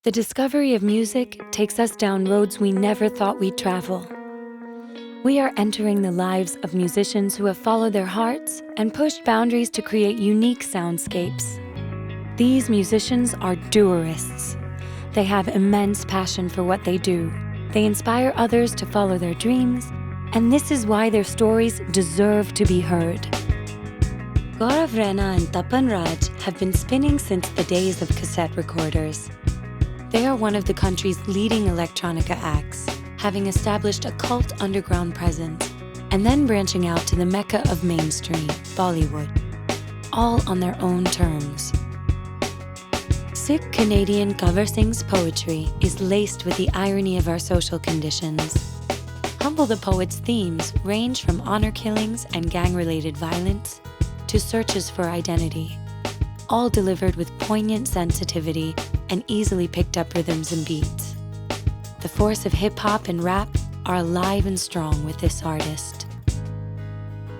The discovery of music takes us down roads we never thought we'd travel. We are entering the lives of musicians who have followed their hearts and pushed boundaries to create unique soundscapes. These musicians are Dewarists. They have immense passion for what they do. They inspire others to follow their dreams, and this is why their stories deserve to be heard. Gaurav Rana and Tapan Raj have been spinning since the days of cassette recorders. They are one of the country's leading electronica acts, having established a cult underground presence, and then branching out to the mecca of mainstream, Bollywood, all on their own terms. Sikh-Canadian Cover Singh's poetry is laced with the irony of our social conditions. Humble the Poet's themes range from honor killings and gang-related violence to searches for identity, all delivered with poignant sensitivity and easily picked up rhythms and beats. The force of hip-hop and rap are alive and strong with this artist.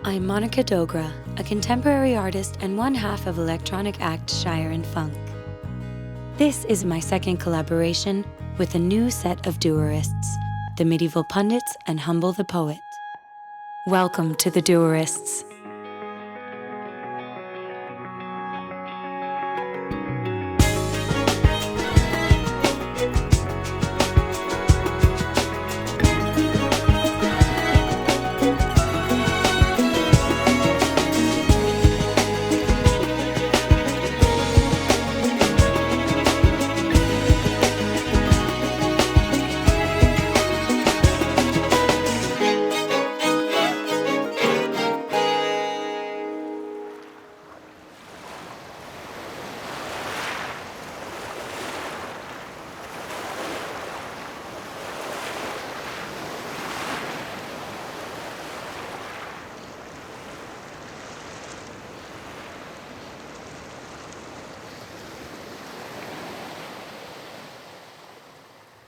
I'm Monica Dogra, a contemporary artist and one half of electronic act Shire and Funk. This is my second collaboration with a new set of Dewarists, the Midival Punditz and Humble the Poet. Welcome to the Dewarists.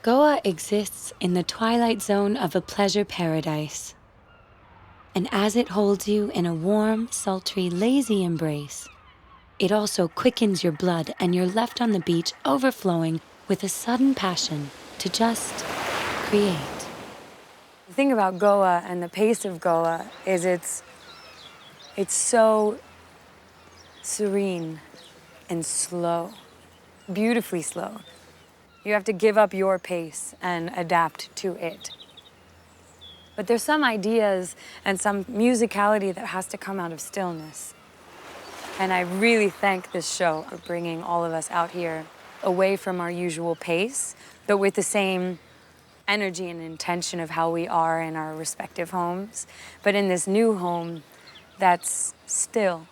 Goa exists in the twilight zone of a pleasure paradise. And as it holds you in a warm, sultry, lazy embrace, it also quickens your blood and you're left on the beach overflowing with a sudden passion to just create. The thing about Goa and the pace of Goa is it's so serene and slow, beautifully slow. You have to give up your pace and adapt to it. But there's some ideas and some musicality that has to come out of stillness. And I really thank this show for bringing all of us out here away from our usual pace, but with the same energy and intention of how we are in our respective homes, but in this new home that's still.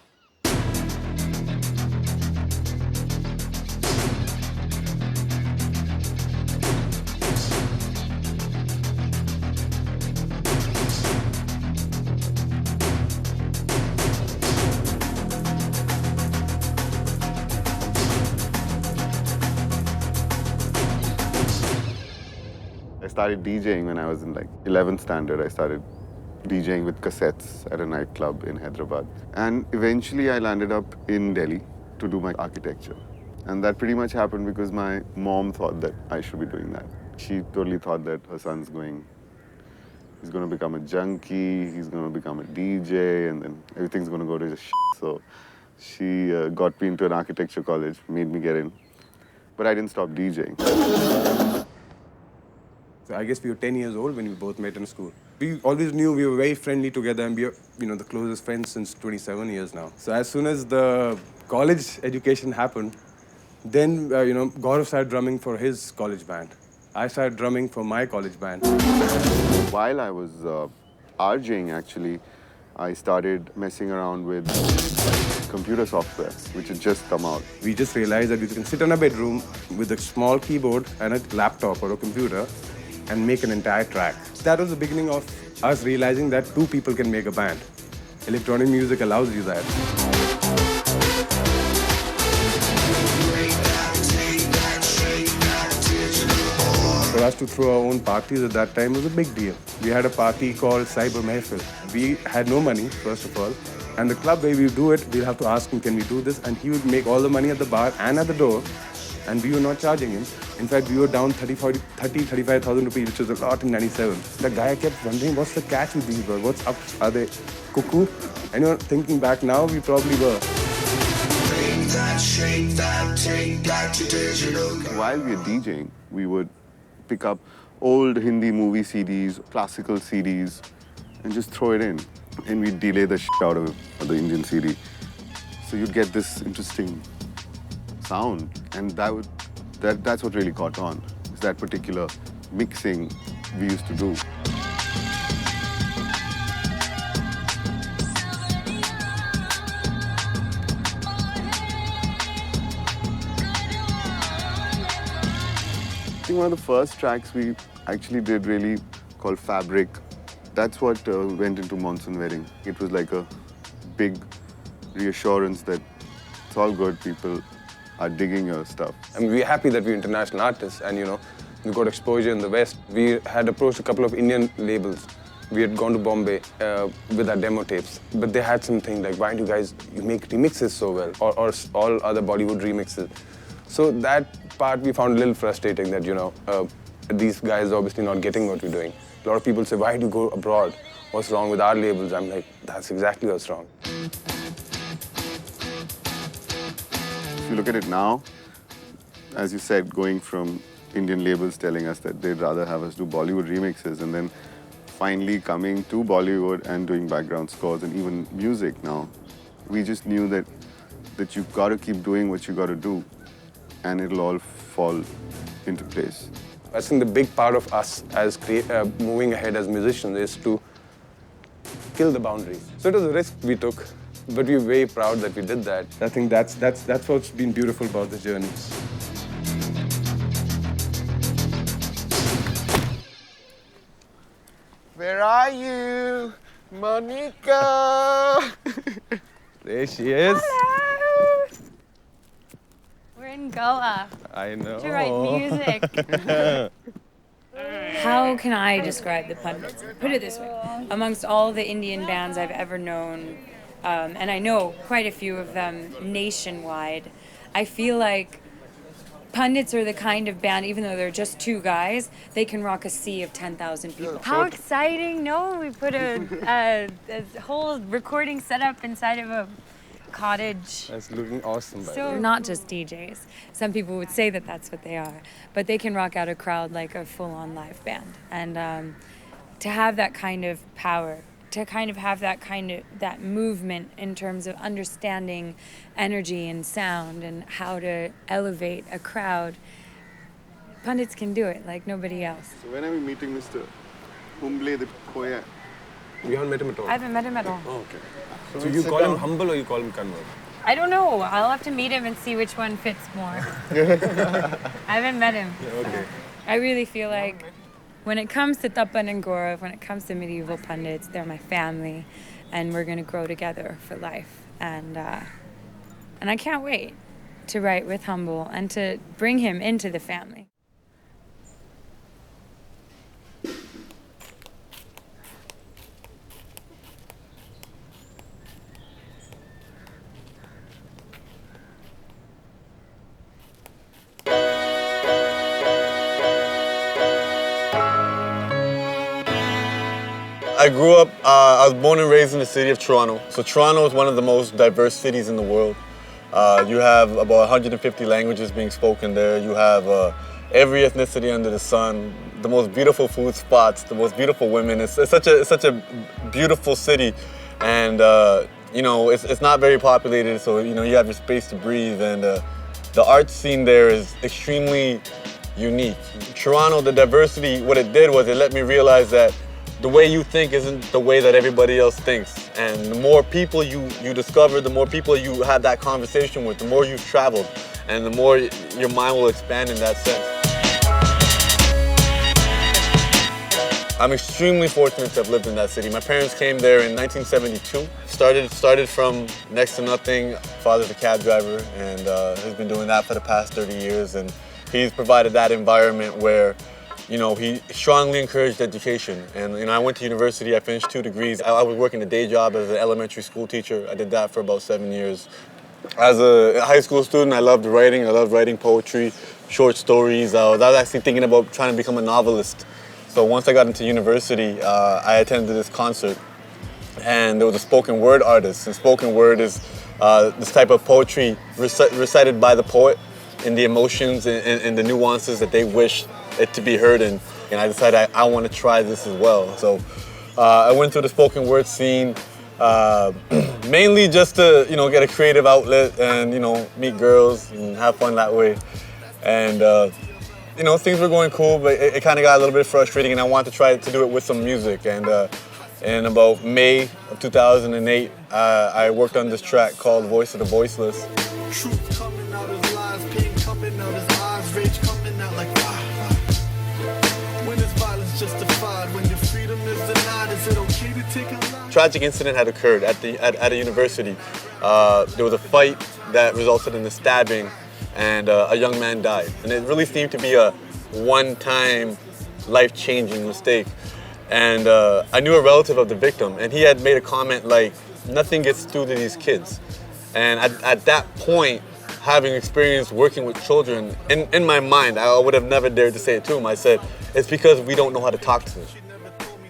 I started DJing when I was in 11th standard. I started DJing with cassettes at a nightclub in Hyderabad. And eventually I landed up in Delhi to do my architecture. And that pretty much happened because my mom thought that I should be doing that. She totally thought that her son's he's going to become a junkie, he's going to become a DJ, and then everything's going to go to shit. So she got me into an architecture college, made me get in. But I didn't stop DJing. So I guess we were 10 years old when we both met in school. We always knew we were very friendly together, and we are, the closest friends since 27 years now. So as soon as the college education happened, then, Gaurav started drumming for his college band. I started drumming for my college band. While I was RJing, actually, I started messing around with computer software, which had just come out. We just realized that we can sit in a bedroom with a small keyboard and a laptop or a computer and make an entire track. That was the beginning of us realizing that two people can make a band. Electronic music allows you that. For us to throw our own parties at that time was a big deal. We had a party called Cyber Mehfil. We had no money, first of all. And the club where we do it, we'll have to ask him, can we do this? And he would make all the money at the bar and at the door and we were not charging him. In fact, we were down 35,000 rupees, which was a lot in 97. The guy kept wondering, what's the catch with these girls? What's up? Are they cuckoo? And thinking back now, we probably were. While we were DJing, we would pick up old Hindi movie CDs, classical CDs, and just throw it in. And we'd delay the shit out of the Indian CD. So you'd get this interesting sound, and that's what really caught on, is that particular mixing we used to do. I think one of the first tracks we actually did really called Fabric. That's what went into Monsoon Wedding. It was like a big reassurance that it's all good, people are digging your stuff. I mean, we're happy that we're international artists and, we got exposure in the West. We had approached a couple of Indian labels. We had gone to Bombay with our demo tapes, but they had something like, why do you make remixes so well, or all other Bollywood remixes? So that part we found a little frustrating that, these guys are obviously not getting what we're doing. A lot of people say, why do you go abroad? What's wrong with our labels? I'm like, that's exactly what's wrong. If you look at it now, as you said, going from Indian labels telling us that they'd rather have us do Bollywood remixes, and then finally coming to Bollywood and doing background scores and even music now, we just knew that you've got to keep doing what you got to do, and it'll all fall into place. I think the big part of us as moving ahead as musicians is to kill the boundaries. So it was a risk we took, but we're very proud that we did that. I think that's what's been beautiful about the journey. Where are you, Monica? There she is. Hello! We're in Goa I know. to write music. How can I describe the Pundits? Put it this way. Amongst all the Indian bands I've ever known, and I know quite a few of them nationwide, I feel like Pundits are the kind of band, even though they're just two guys, they can rock a sea of 10,000 people. How exciting! No, we put a whole recording setup inside of a cottage. That's looking awesome, by the So way. not just DJs. Some people would say that that's what they are, but they can rock out a crowd like a full-on live band. And to have that kind of power, to kind of have that movement in terms of understanding energy and sound and how to elevate a crowd, Pundits can do it like nobody else. So when are we meeting Mr. Humble the Koya? We haven't met him at all. I haven't met him at all. Oh, okay. So you call him humble or you call him convert? I don't know. I'll have to meet him and see which one fits more. I haven't met him. Yeah, okay. I really feel like when it comes to Tapan and Gaurav, when it comes to Midival Pundits, they're my family, and we're going to grow together for life. And I can't wait to write with Humble and to bring him into the family. I grew up, I was born and raised in the city of Toronto. So Toronto is one of the most diverse cities in the world. You have about 150 languages being spoken there. You have every ethnicity under the sun, the most beautiful food spots, the most beautiful women. It's such a beautiful city. And it's not very populated, so you have your space to breathe. And the art scene there is extremely unique. Toronto, the diversity, what it did was it let me realize that the way you think isn't the way that everybody else thinks. And the more people you discover, the more people you have that conversation with, the more you've traveled, and the more your mind will expand in that sense. I'm extremely fortunate to have lived in that city. My parents came there in 1972. Started from next to nothing. Father's a cab driver, and has been doing that for the past 30 years. And he's provided that environment where he strongly encouraged education. And I went to university, I finished 2 degrees. I was working a day job as an elementary school teacher. I did that for about 7 years. As a high school student, I loved writing. I loved writing poetry, short stories. I was actually thinking about trying to become a novelist. So once I got into university, I attended this concert, and there was a spoken word artist. And spoken word is this type of poetry recited by the poet in the emotions and the nuances that they wish it to be heard in. And I decided I want to try this as well. So I went through the spoken word scene, mainly just to, get a creative outlet and, meet girls and have fun that way. And, things were going cool, but it kind of got a little bit frustrating, and I wanted to try to do it with some music. And in about May of 2008, I worked on this track called Voice of the Voiceless. Truth coming out his lies, pain coming out his eyes, rage coming out like when is violence justified? When your freedom is denied, is it okay to take a life? Tragic incident had occurred at a university. There was a fight that resulted in a stabbing, and a young man died. And it really seemed to be a one-time, life-changing mistake. And I knew a relative of the victim, and he had made a comment like, nothing gets through to these kids. And at that point, having experience working with children, in my mind, I would have never dared to say it to him. I said, it's because we don't know how to talk to them.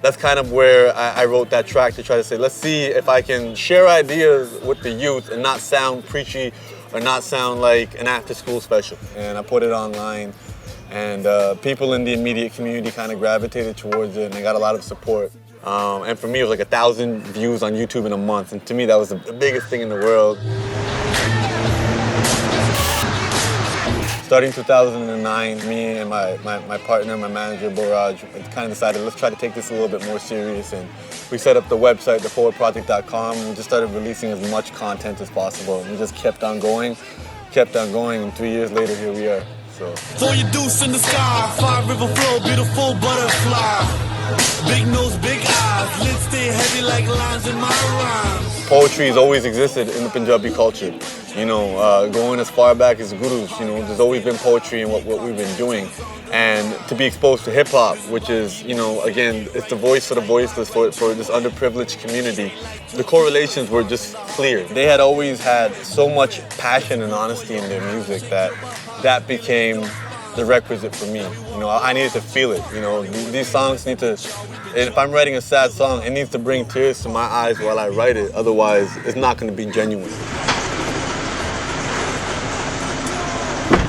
That's kind of where I wrote that track, to try to say, let's see if I can share ideas with the youth and not sound preachy or not sound like an after-school special. And I put it online, and people in the immediate community kind of gravitated towards it, and I got a lot of support. And for me, it was like 1,000 views on YouTube in a month, and to me, that was the biggest thing in the world. Starting 2009, me and my partner, my manager, Boraj, kind of decided, let's try to take this a little bit more serious. And we set up the website, theforwardproject.com, and we just started releasing as much content as possible. And we just kept on going, and 3 years later, here we are. So. Throw your deuce in the sky, 5 river flow, beautiful butterfly. Big nose, big eyes, lids stay heavy like lines in my rhymes. Poetry has always existed in the Punjabi culture. Going as far back as gurus, there's always been poetry in what we've been doing. And to be exposed to hip-hop, which is, again, it's the voice for the voiceless for this underprivileged community, the correlations were just clear. They had always had so much passion and honesty in their music that became the requisite for me. I needed to feel it. These songs need to, and if I'm writing a sad song, it needs to bring tears to my eyes while I write it. Otherwise, it's not going to be genuine.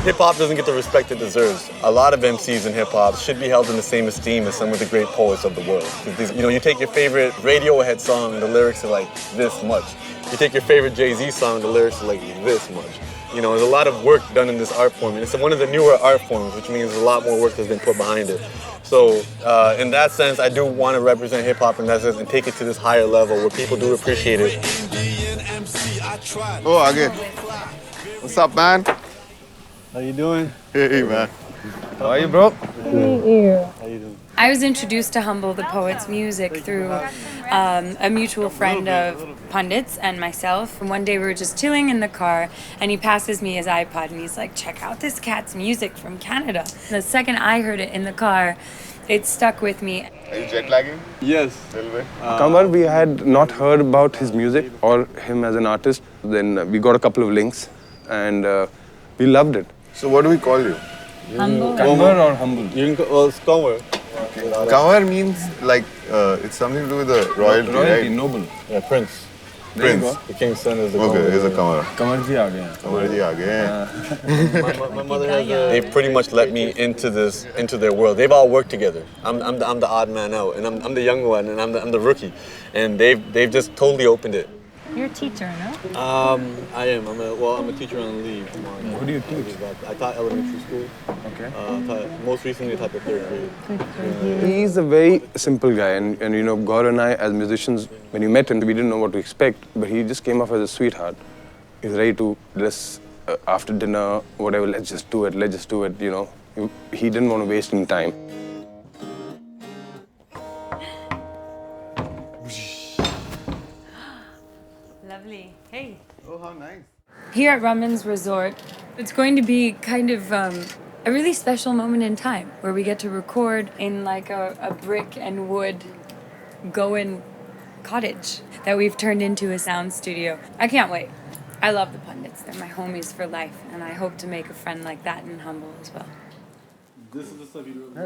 Hip-hop doesn't get the respect it deserves. A lot of MCs in hip-hop should be held in the same esteem as some of the great poets of the world. You take your favorite Radiohead song, the lyrics are like this much. You take your favorite Jay-Z song, the lyrics are like this much. There's a lot of work done in this art form, and it's one of the newer art forms, which means a lot more work has been put behind it. So, in that sense, I do want to represent hip-hop in that sense and take it to this higher level where people do appreciate it. Oh, Age. What's up, man? How you doing? Hey, man. How are you, bro? Hey. I was introduced to Humble the Poet's music through a mutual friend of Pundits and myself. And one day we were just chilling in the car, and he passes me his iPod, and he's like, check out this cat's music from Canada. The second I heard it in the car, it stuck with me. Are you jet lagging? Yes. A little bit. Kamar, we had not heard about his music or him as an artist. Then we got a couple of links, and we loved it. So what do we call you? Humble. Kamar or Humble? You can call it's Goan. Kanwar means like it's something to do with the royalty, right? Noble. Yeah, Prince. Prince. The king's son is the Okay, he's a Kanwar. Kamar ji aa gaya. Kanwar ji aa gaye. My mother has they pretty much let me into their world. They've all worked together. I'm the odd man out, and I'm the young one, and I'm the rookie, and they've just totally opened it. You're a teacher, no? I am. I'm a teacher on leave. What do you teach? I taught elementary school. Okay. Most recently, I taught the 3rd grade. He's a very simple guy, and Gaur and I, as musicians, when we met him, we didn't know what to expect, but he just came off as a sweetheart. He's ready to after dinner, whatever, let's just do it. He didn't want to waste any time. Lovely. Hey. Oh, how nice. Here at Raman's Resort, it's going to be kind of a really special moment in time where we get to record in like a brick and wood Goan cottage that we've turned into a sound studio. I can't wait. I love the Pundits. They're my homies for life, and I hope to make a friend like that in Humble as well.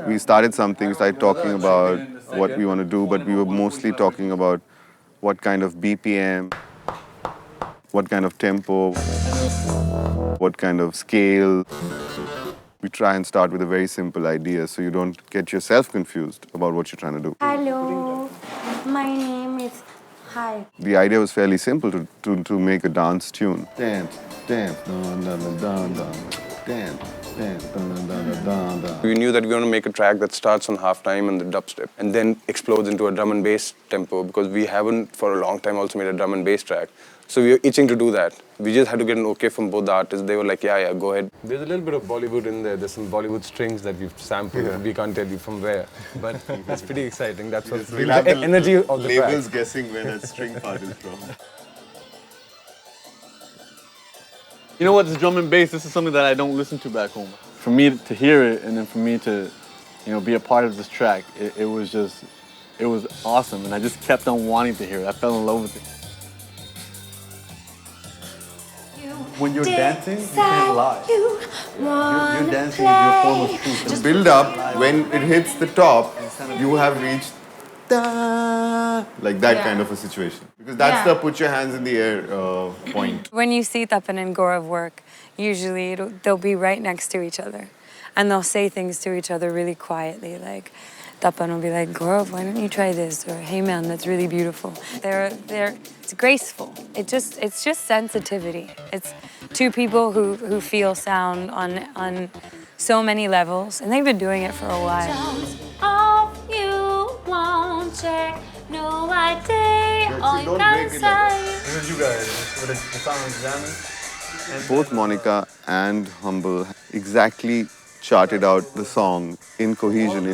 We started something, started talking about what we want to do, but we were mostly talking about what kind of BPM, what kind of tempo, what kind of scale. We try and start with a very simple idea so you don't get yourself confused about what you're trying to do. Hello, my name is... Hi. The idea was fairly simple to make a dance tune. Dance, dance, dun, dun, dun, dun, dun. Dance, dance, dun, dun, dun, dun, dun, dun. We knew that we were going to make a track that starts on halftime and the dubstep and then explodes into a drum and bass tempo because we haven't for a long time also made a drum and bass track. So we were itching to do that. We just had to get an okay from both the artists. They were like, yeah, go ahead. There's a little bit of Bollywood in there. There's some Bollywood strings that we've sampled. Yeah. We can't tell you from where. But that's pretty exciting. That's what we'll have the energy of the labels track. Guessing where that string part is from. You know what, this drum and bass, this is something that I don't listen to back home. For me to hear it and then for me to, be a part of this track, it was awesome. And I just kept on wanting to hear it. I fell in love with it. When you're dancing, you can't lie. You're dancing is your form of truth. The build up, when it hits the top, you have reached like that kind of a situation. Because that's the put your hands in the air point. When you see Tapan and Gaurav work, usually they'll be right next to each other. And they'll say things to each other really quietly, like Tapan will be like, Gaurav, why don't you try this? Or, hey man, that's really beautiful. It's graceful. It's just sensitivity. It's two people who feel sound on so many levels, and they've been doing it for a while. Check, no idea, all you gotta say. This is you guys, with the sound examine. Both Monica and Humble exactly charted out the song in cohesion,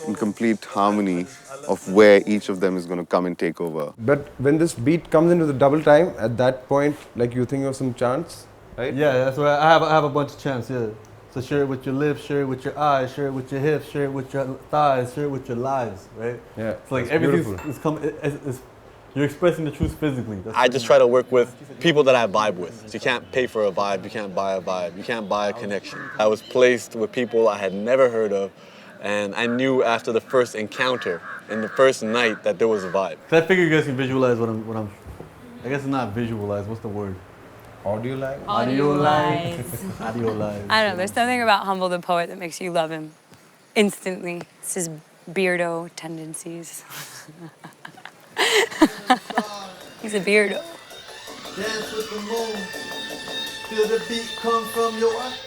in complete harmony of where each of them is going to come and take over. But when this beat comes into the double time, at that point, like you think of some chants, right? Yeah, that's why I have a bunch of chants, yeah. So share it with your lips, share it with your eyes, share it with your hips, share it with your thighs, share it with your lives, right? Yeah. It's like everything is you're expressing the truth physically. I just try to work with people that I vibe with. So you can't pay for a vibe, you can't buy a vibe, you can't buy a connection. I was placed with people I had never heard of, and I knew after the first encounter, in the first night, that there was a vibe. I figure you guys can visualize what I'm I guess it's not visualize, what's the word? Audio live? Audio live. Audio live. I don't know, there's something about Humble the Poet that makes you love him instantly. It's his beardo tendencies. He's a beardo. Dance with the moon. Feel the beat come from your eye.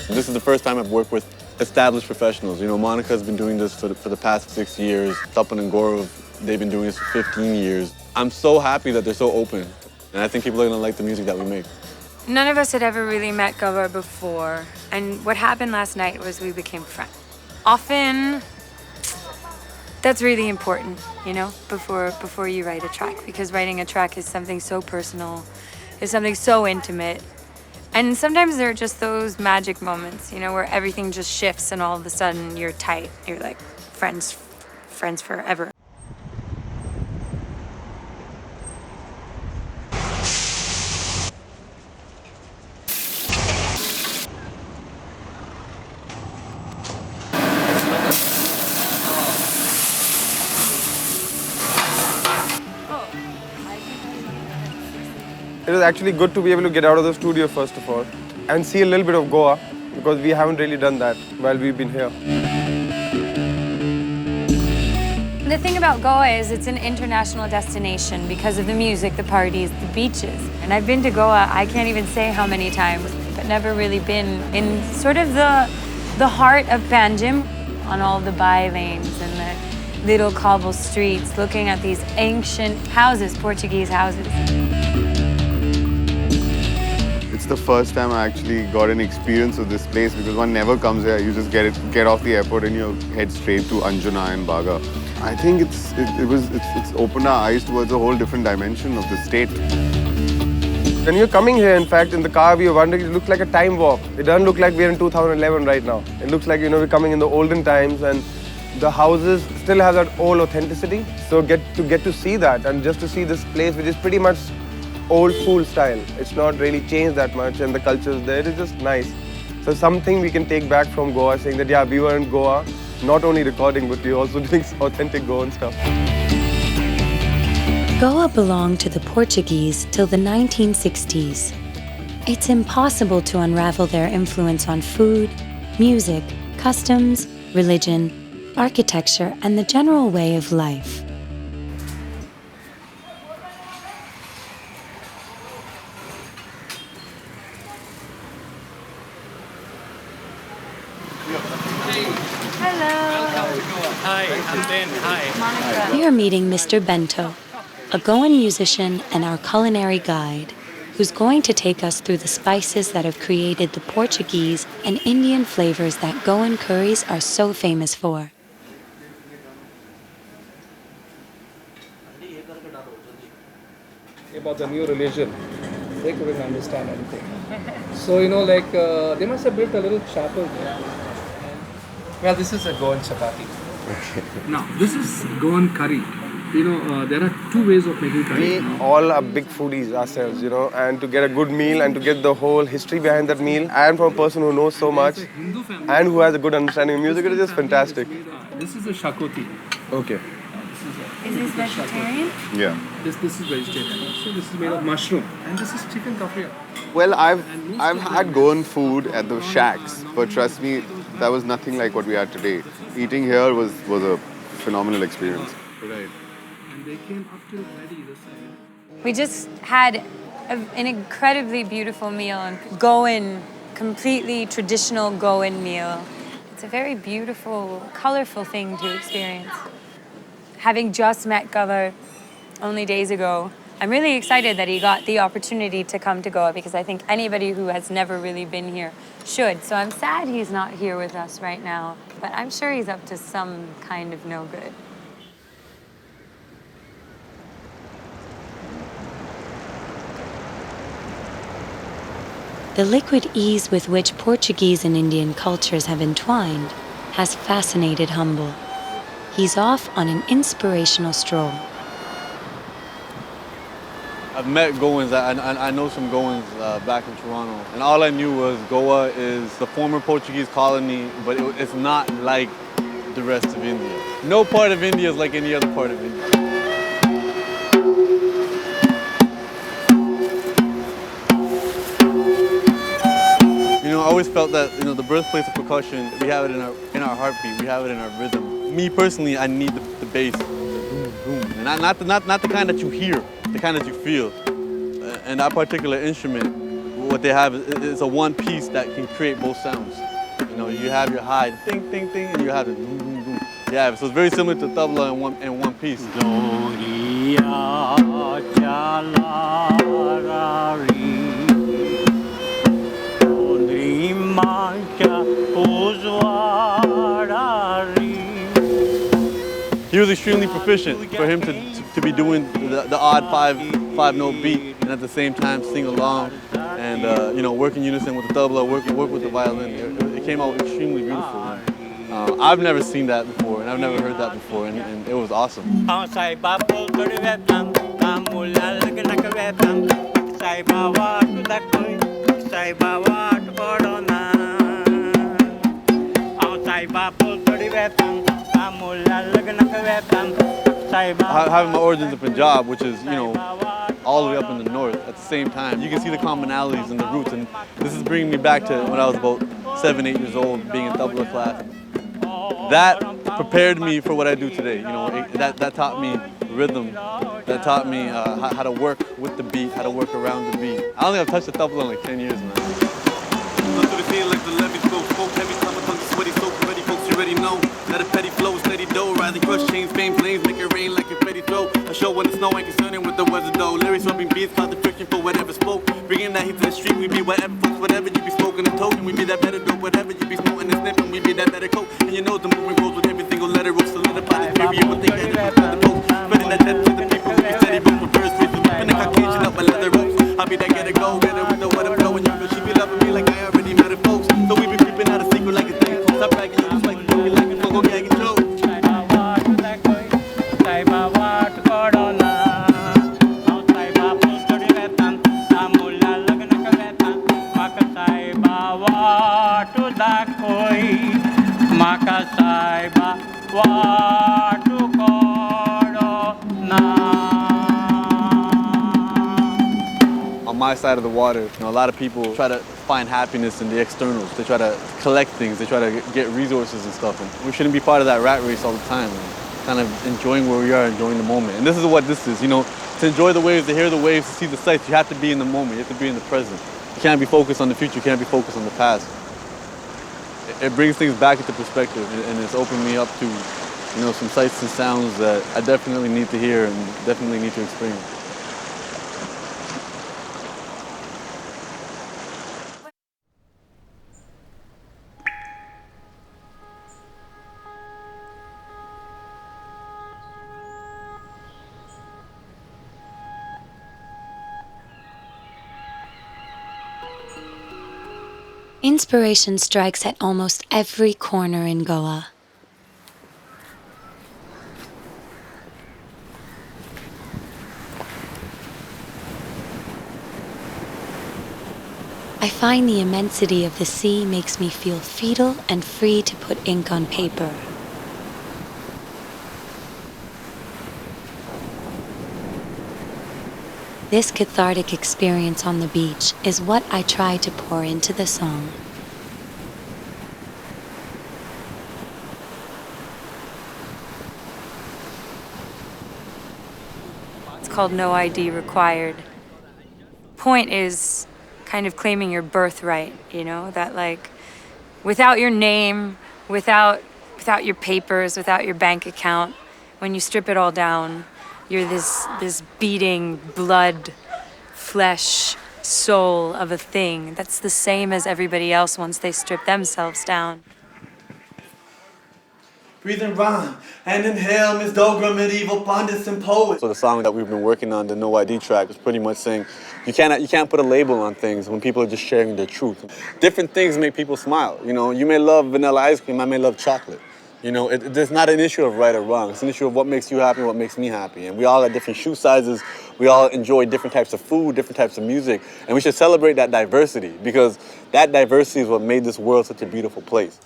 This is the first time I've worked with established professionals. Monica's been doing this for the past 6 years. Tapan and Gaurav, they've been doing this for 15 years. I'm so happy that they're so open. And I think people are going to like the music that we make. None of us had ever really met Gaurav before. And what happened last night was we became friends. Often, that's really important, before you write a track. Because writing a track is something so personal, is something so intimate. And sometimes there are just those magic moments, where everything just shifts and all of a sudden you're tight. You're like friends forever. It was actually good to be able to get out of the studio first of all and see a little bit of Goa because we haven't really done that while we've been here. The thing about Goa is it's an international destination because of the music, the parties, the beaches. And I've been to Goa, I can't even say how many times, but never really been in sort of the heart of Panjim, on all the by-lanes and the little cobble streets, looking at these ancient houses, Portuguese houses. It's the first time I actually got an experience of this place because one never comes here. You just get off the airport and you head straight to Anjuna and Baga. I think it's opened our eyes towards a whole different dimension of the state. When you're coming here, in fact, in the car, we were wondering, it looks like a time warp. It doesn't look like we're in 2011 right now. It looks like, we're coming in the olden times and the houses still have that old authenticity. So get to see that and just to see this place, which is pretty much old school style. It's not really changed that much, and the culture is there. It is just nice. So something we can take back from Goa, saying that yeah, we were in Goa, not only recording, but we were also doing authentic Goan stuff. Goa belonged to the Portuguese till the 1960s. It's impossible to unravel their influence on food, music, customs, religion, architecture, and the general way of life. Hi, I'm Ben. Hi. We are meeting Mr. Bento, a Goan musician and our culinary guide, who's going to take us through the spices that have created the Portuguese and Indian flavors that Goan curries are so famous for. About the new religion, they couldn't understand anything. So, they must have built a little chapel there. Well, this is a Goan chapati. Now, this is Goan curry. There are two ways of making curry. We all are big foodies ourselves, and to get a good meal and to get the whole history behind that meal, and from a person who knows so much and who has a good understanding of music, it is just fantastic. This is a shakoti. Okay. Is this vegetarian? Yeah. This is vegetarian. So this is made of mushroom, and this is chicken kafriya. Well, I've had Goan food at the shacks, but trust me, that was nothing like what we had today. Eating here was a phenomenal experience. Right. And they came up till ready this side. We just had an incredibly beautiful meal, and Goan, completely traditional Goan meal. It's a very beautiful, colorful thing to experience. Having just met Goa only days ago, I'm really excited that he got the opportunity to come to Goa, because I think anybody who has never really been here should. So I'm sad he's not here with us right now, but I'm sure he's up to some kind of no good. The liquid ease with which Portuguese and Indian cultures have entwined has fascinated Humble. He's off on an inspirational stroll. I've met Goans, I know some Goans back in Toronto, and all I knew was Goa is the former Portuguese colony, but it's not like the rest of India. No part of India is like any other part of India. I always felt that the birthplace of percussion, we have it in our heartbeat, we have it in our rhythm. Me personally, I need the bass, boom, boom, and not the kind that you hear, the kind that you feel. And that particular instrument, what they have is a one piece that can create both sounds. You have your high, ding, ding, ding, and you have the boom, boom, boom. Yeah, so it's very similar to tabla in one piece. He was extremely proficient for him to be doing the odd five note beat and at the same time sing along and work in unison with the tabla, work with the violin. It came out extremely beautiful. I've never seen that before, and I've never heard that before, and it was awesome. Having my origins in Punjab, which is, all the way up in the north, at the same time, you can see the commonalities and the roots, and this is bringing me back to when I was about 7, 8 years old, being in tabla class. That prepared me for what I do today. That taught me rhythm, that taught me how to work with the beat, how to work around the beat. I don't think I've touched the tabla in like 10 years, man. Let a petty flow, steady dough, rising crush chains, fame flames, make it rain like a petty throw. A show when the snow ain't concerning with the weather though. Lyrics rubbing beats, cause the friction for whatever spoke. Bringing that heat to the street, we be whatever folks, whatever you be smoking and token. We be that better dope, whatever you be smoking and sniffing, we be that better coat. And the movement grows with every single letter, roll solidify this period, one thing that is the post. Spreading that depth to the people, we be steady, boom, for first race, whipping the Caucasian up my leather ropes. I be that get it go, get it with the water flowing. You know she be loving me like I already met her folks. So we be creeping out a secret like a thing. Stop bragging, you just like a movie, like a go gagging joke. oi makasaiba watu koro na. On my side of the water, a lot of people try to find happiness in the externals. They try to collect things, they try to get resources and stuff. And we shouldn't be part of that rat race all the time. Kind of enjoying where we are, enjoying the moment. And this is what this is, to enjoy the waves, to hear the waves, to see the sights, you have to be in the moment, you have to be in the present. You can't be focused on the future, you can't be focused on the past. It brings things back into perspective, and it's opened me up to, some sights and sounds that I definitely need to hear and definitely need to experience. Inspiration strikes at almost every corner in Goa. I find the immensity of the sea makes me feel fetal and free to put ink on paper. This cathartic experience on the beach is what I try to pour into the song. It's called No ID Required. Point is kind of claiming your birthright, that like without your name, without your papers, without your bank account, when you strip it all down, you're this beating blood, flesh, soul of a thing that's the same as everybody else once they strip themselves down. Breathe and rhyme and inhale, Miss Dogra, Midival Punditz and poets. So the song that we've been working on, the No ID track, is pretty much saying you can't put a label on things when people are just sharing their truth. Different things make people smile. You may love vanilla ice cream, I may love chocolate. There's not an issue of right or wrong. It's an issue of what makes you happy and what makes me happy. And we all have different shoe sizes. We all enjoy different types of food, different types of music. And we should celebrate that diversity, because that diversity is what made this world such a beautiful place.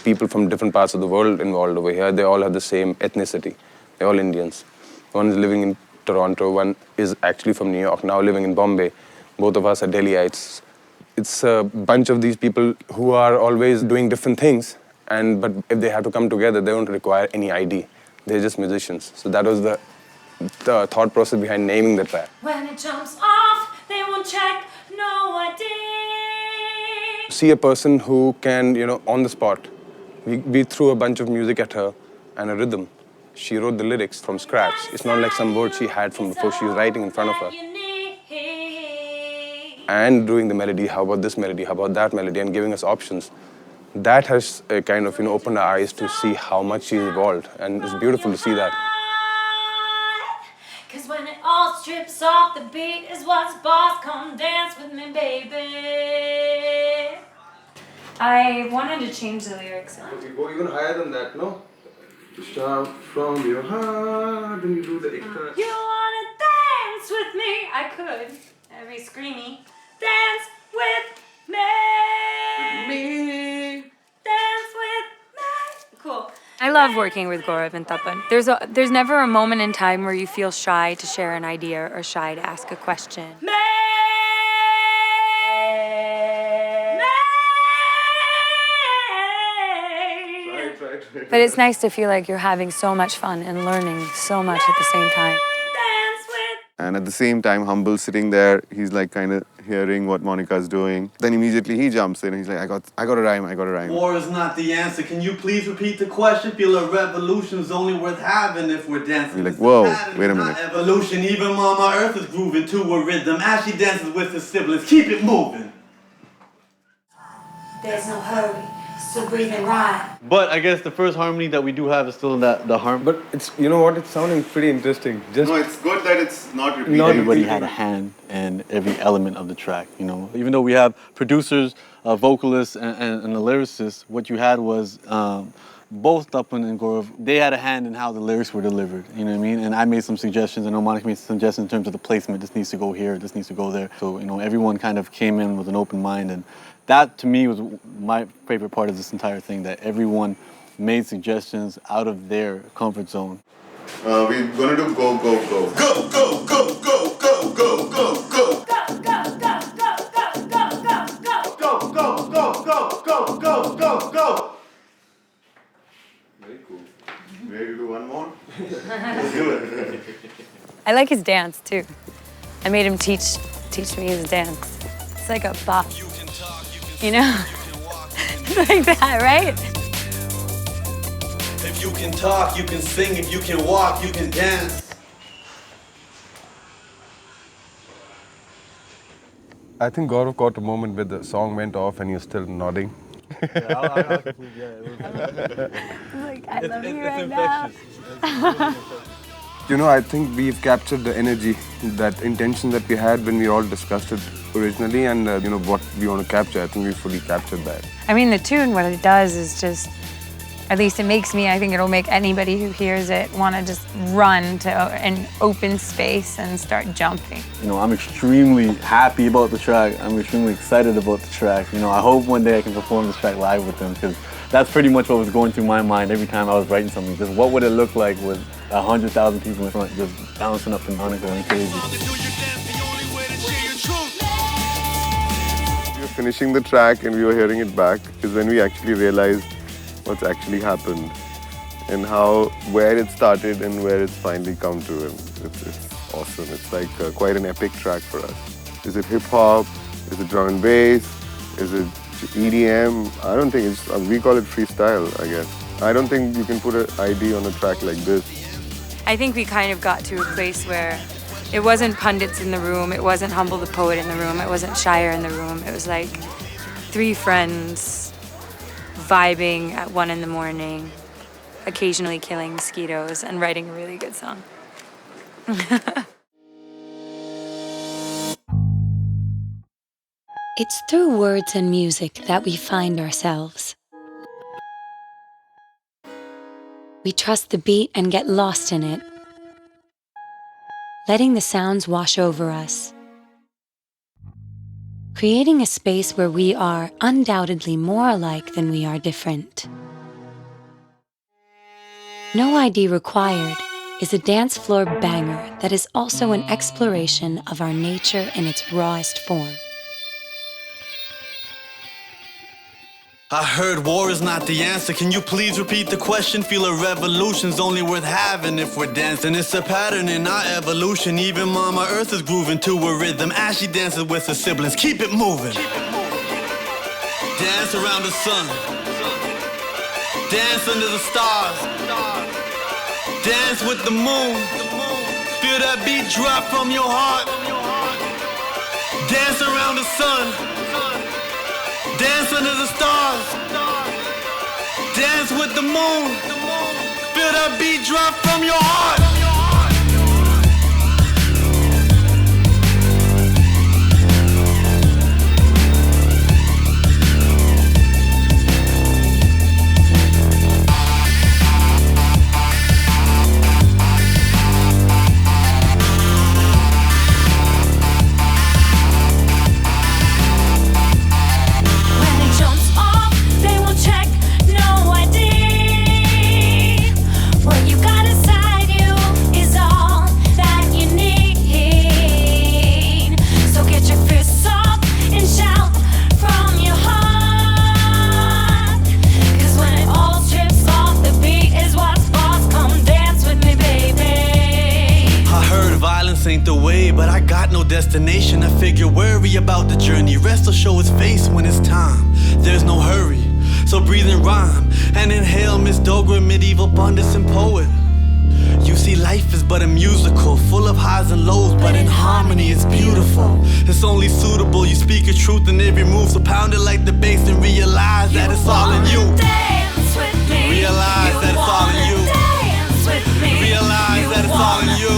People from different parts of the world involved over here, they all have the same ethnicity. They're all Indians. One is living in Toronto, one is actually from New York, now living in Bombay. Both of us are Delhiites. It's a bunch of these people who are always doing different things, but if they have to come together, they don't require any ID. They're just musicians. So that was the thought process behind naming the track. When it jumps off, they won't check, no ID. See a person who can, on the spot, we threw a bunch of music at her and a rhythm. She wrote the lyrics from scratch. It's not like some words she had from before she was writing in front of her. And doing the melody, how about this melody, how about that melody, and giving us options. That has kind of opened our eyes to see how much she's evolved, and it's beautiful to see that. Cause when it all strips off, the beat is what's boss. Come dance with me, baby. I wanted to change the lyrics. Okay, go even higher than that, no? Shout from your heart, then you do the extra. You wanna dance with me? I could. That'd be screamy. Dance with me. Dance with me. Cool. I love working with Gaurav and Tapan. There's never a moment in time where you feel shy to share an idea or shy to ask a question. But it's nice to feel like you're having so much fun and learning so much at the same time. And at the same time, Humble sitting there, he's like kind of hearing what Monica's doing. Then immediately he jumps in and he's like, I got a rhyme. War is not the answer. Can you please repeat the question? Feel a revolution's only worth having if we're dancing. You're like, whoa, wait a minute. Evolution, even Mama Earth is grooving to a rhythm as she dances with her siblings. Keep it moving. There's no hurry, so breathe and rhyme. But I guess the first harmony that we do have is still the harmony. But it's, it's sounding pretty interesting. No, it's good that it's not repeating. Everybody had a hand in every element of the track, Even though we have producers, vocalists, and a lyricist, what you had was both Tapan and Gaurav, they had a hand in how the lyrics were delivered, you know what I mean? And I made some suggestions, I know Monica made some suggestions in terms of the placement, this needs to go here, this needs to go there. So, you know, everyone kind of came in with an open mind, and that to me was my favorite part of this entire thing, that everyone made suggestions out of their comfort zone. We're gonna do go, go, go. Go, go, go, go, go, go, go, go. Go. Very cool. Ready to do one more? Let's do it. I like his dance too. I made him teach me his dance. It's like a bop, you know? Like that, right? If you can talk, you can sing. If you can walk, you can dance. I think Gaurav caught a moment where the song went off and you're still nodding. Yeah, Like, I love you right now. You know, I think we've captured the energy, that intention that we had when we all discussed it originally, and you know, what we want to capture. I think we fully captured that. I mean, the tune, what it does is just, at least it makes me, I think it'll make anybody who hears it want to just run to an open space and start jumping. You know, I'm extremely happy about the track. I'm extremely excited about the track. You know, I hope one day I can perform this track live with them, because that's pretty much what was going through my mind every time I was writing something. Just what would it look like with 100,000 people in front, just bouncing up and down and going crazy. We were finishing the track and we were hearing it back, is when we actually realized what's actually happened and where it started and where it's finally come to. And it's awesome. It's like quite an epic track for us. Is it hip hop? Is it drum and bass? Is it EDM? I don't think it's, we call it freestyle, I guess. I don't think you can put an ID on a track like this. I think we kind of got to a place where it wasn't Pundits in the room, it wasn't Humble the Poet in the room, it wasn't Shire in the room. It was like three friends vibing at 1 a.m, occasionally killing mosquitoes and writing a really good song. It's through words and music that we find ourselves. We trust the beat and get lost in it, letting the sounds wash over us, creating a space where we are undoubtedly more alike than we are different. No ID Required is a dance floor banger that is also an exploration of our nature in its rawest form. I heard war is not the answer. Can you please repeat the question? Feel a revolution's only worth having if we're dancing. It's a pattern in our evolution. Even Mama Earth is grooving to a rhythm as she dances with her siblings. Keep it moving. Dance around the sun. Dance under the stars. Dance with the moon. Feel that beat drop from your heart. Dance around the sun. Dance under the stars. Dance with the moon. Feel that beat drop from your heart. Ain't the way, but I got no destination. I figure worry about the journey. Rest will show its face when it's time. There's no hurry, so breathe and rhyme and inhale Miss Dogra, Midival Punditz and poet. You see, life is but a musical, full of highs and lows, but in harmony it's beautiful. It's only suitable you speak a truth in every move, so pound it like the bass and realize that it's all in you. Realize that it's all in you. Realize that it's all in you.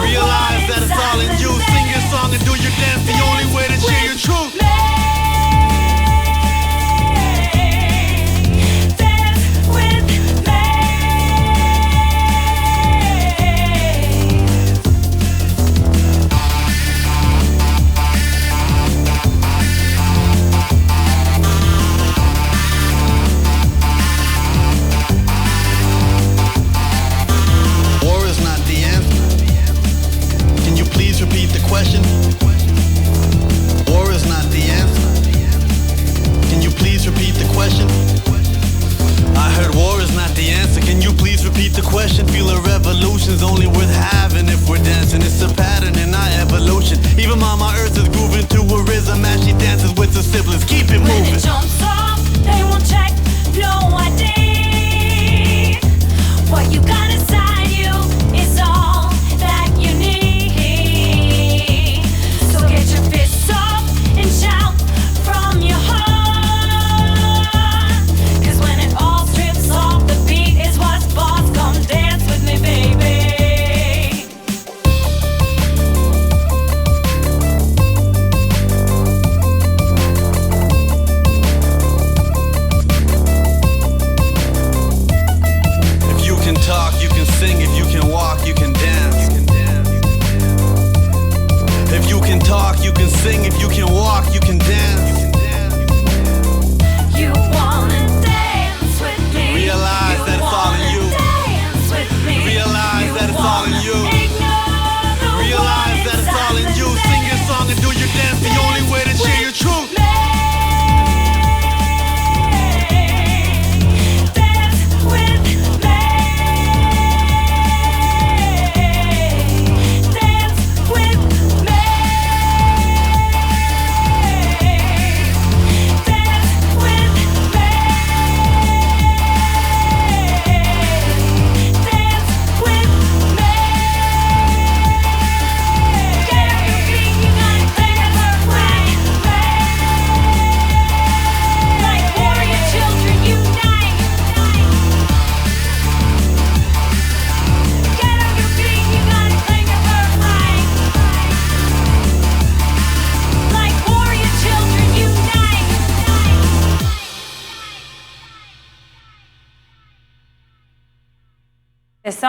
Realize that it's all in you. Sing your song and do your dance, the only way to share your truth. Dance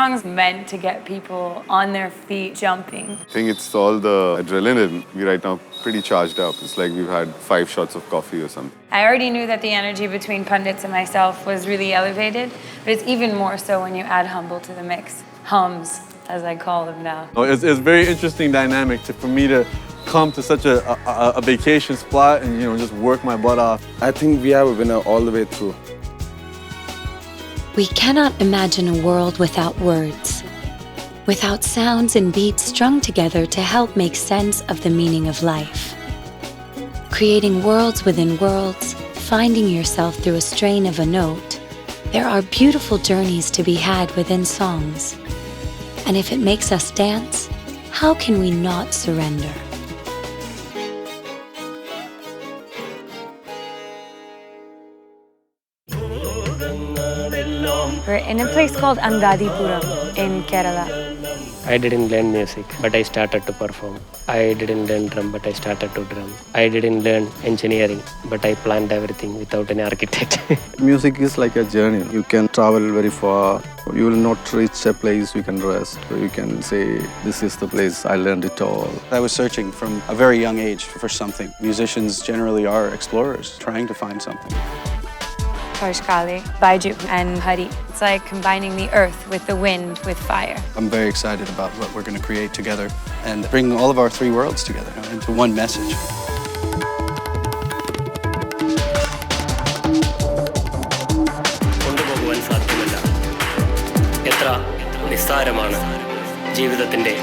song's meant to get people on their feet, jumping. I think it's all the adrenaline. We're right now pretty charged up. It's like we've had 5 shots of coffee or something. I already knew that the energy between Pundits and myself was really elevated, but it's even more so when you add Humble to the mix. Hums, as I call them now. It's very interesting dynamic for me to come to such a vacation spot and, you know, just work my butt off. I think we have a winner all the way through. We cannot imagine a world without words, without sounds and beats strung together to help make sense of the meaning of life. Creating worlds within worlds, finding yourself through a strain of a note, there are beautiful journeys to be had within songs. And if it makes us dance, how can we not surrender? We're in a place called Angadipuram in Kerala. I didn't learn music, but I started to perform. I didn't learn drum, but I started to drum. I didn't learn engineering, but I planned everything without an architect. Music is like a journey. You can travel very far. You will not reach a place you can rest. You can say, this is the place I learned it all. I was searching from a very young age for something. Musicians generally are explorers, trying to find something. Karshkali, Baiju, and Hari. It's like combining the earth with the wind with fire. I'm very excited about what we're going to create together and bring all of our 3 worlds together into one message. കൊണ്ടുപോകുവാൻ സാധ്യമല്ല. എത്ര നിസ്സാരമാണ് ജീവിതത്തിൻ്റെ